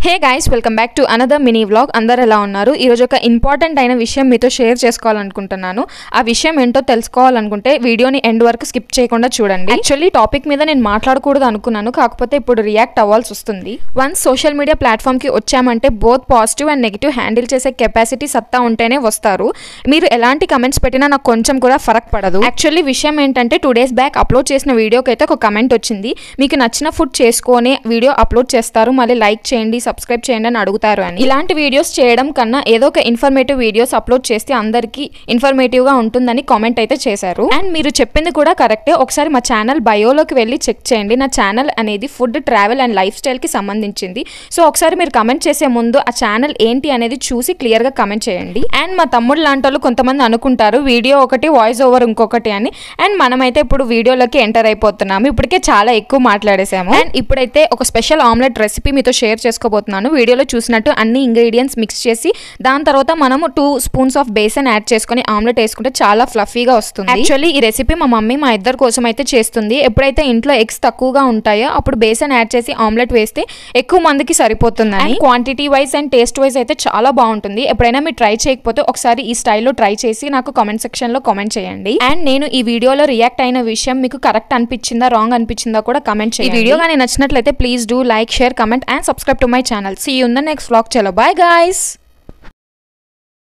Hey guys, welcome back to another mini vlog. అందరు ఎలా ఉన్నారు? ఈరోజు ఒక ఇంపార్టెంట్ అయిన విషయం మీతో షేర్ చేసుకోవాలనుకుంటున్నాను. ఆ విషయం ఏంటో తెలుసుకోవాలనుకుంటే వీడియోని ఎండ్ వరకు స్కిప్ చేయకుండా చూడండి. యాక్చువల్లీ టాపిక్ మీద నేను మాట్లాడకూడదు అనుకున్నాను, కాకపోతే ఇప్పుడు రియాక్ట్ అవ్వాల్సి వస్తుంది. వన్స్ సోషల్ మీడియా ప్లాట్ఫామ్కి వచ్చామంటే both positive and negative handle చేసే కెపాసిటీ సత్తా ఉంటేనే వస్తారు. మీరు ఎలాంటి కమెంట్స్ పెట్టినా నాకు కొంచెం కూడా ఫరక్ పడదు. యాక్చువల్లీ విషయం ఏంటంటే 2 days బ్యాక్ అప్లోడ్ చేసిన వీడియోకి అయితే ఒక కమెంట్ వచ్చింది. మీకు నచ్చిన ఫుడ్ చేసుకొని వీడియో అప్లోడ్ చేస్తారు, మళ్ళీ లైక్ చేయండి, సబ్స్క్రైబ్ చేయండి అని అడుగుతారు అని. ఇలాంటి వీడియోస్ చేయడం కన్నా ఏదో ఒక ఇన్ఫర్మేటివ్ వీడియోస్ అప్లోడ్ చేస్తే అందరికీ ఇన్ఫర్మేటివ్ గా ఉంటుందని కామెంట్ అయితే చేశారు. అండ్ మీరు చెప్పింది కూడా కరెక్టే. ఒకసారి మా ఛానల్ బయోలోకి వెళ్ళి చెక్ చేయండి. నా ఛానల్ అనేది food, travel and life style కి సంబంధించింది. సో ఒకసారి మీరు కమెంట్ చేసే ముందు ఆ ఛానల్ ఏంటి అనేది చూసి క్లియర్ గా కమెంట్ చేయండి. అండ్ మా తమ్ముడు లాంటి వాళ్ళు కొంతమంది అనుకుంటారు వీడియో ఒకటి, వాయిస్ ఓవర్ ఇంకొకటి అని. అండ్ మనమైతే ఇప్పుడు వీడియోలోకి ఎంటర్ అయిపోతున్నాము. ఇప్పటికే చాలా ఎక్కువ మాట్లాడేసాము. అండ్ ఇప్పుడైతే ఒక స్పెషల్ ఆమ్లెట్ రెసిపీ మీతో షేర్ చేసుకోబోతున్నాను. వీడియోలో చూసినట్టు అన్ని ఇంగ్రీడియంట్స్ మిక్స్ చేసి దాని తర్వాత మనము 2 spoons ఆఫ్ బేసన్ యాడ్ చేసుకుని ఆమ్లెట్ వేసుకుంటే చాలా ఫ్లఫీగా వస్తుంది. యాక్చువల్లీ ఈ రెసిపీ మా మమ్మీ మా ఇద్దరు కోసం అయితే చేస్తుంది. ఎప్పుడైతే ఇంట్లో ఎగ్స్ తక్కువగా ఉంటాయో అప్పుడు బేసన్ యాడ్ చేసి ఆమ్లెట్ వేస్తే ఎక్కువ మందికి సరిపోతుందని. Quantity wise and taste wise అయితే చాలా బాగుంటుంది. ఎప్పుడైనా మీరు ట్రై చేయకపోతే ఒకసారి ఈ స్టైల్లో ట్రై చేసి నాకు కామెంట్ సెక్షన్ లో కామెంట్ చేయండి. అండ్ నేను ఈ వీడియోలో రియాక్ట్ అయిన విషయం మీకు కరెక్ట్ అనిపించిందా, రాంగ్ అనిపించిందా కూడా కామెంట్ చేయండి. ఈ వీడియో కానీ నచ్చినట్లయితే please do like, share, comment and subscribe to my channel. See you in the next vlog. Chalo, bye guys.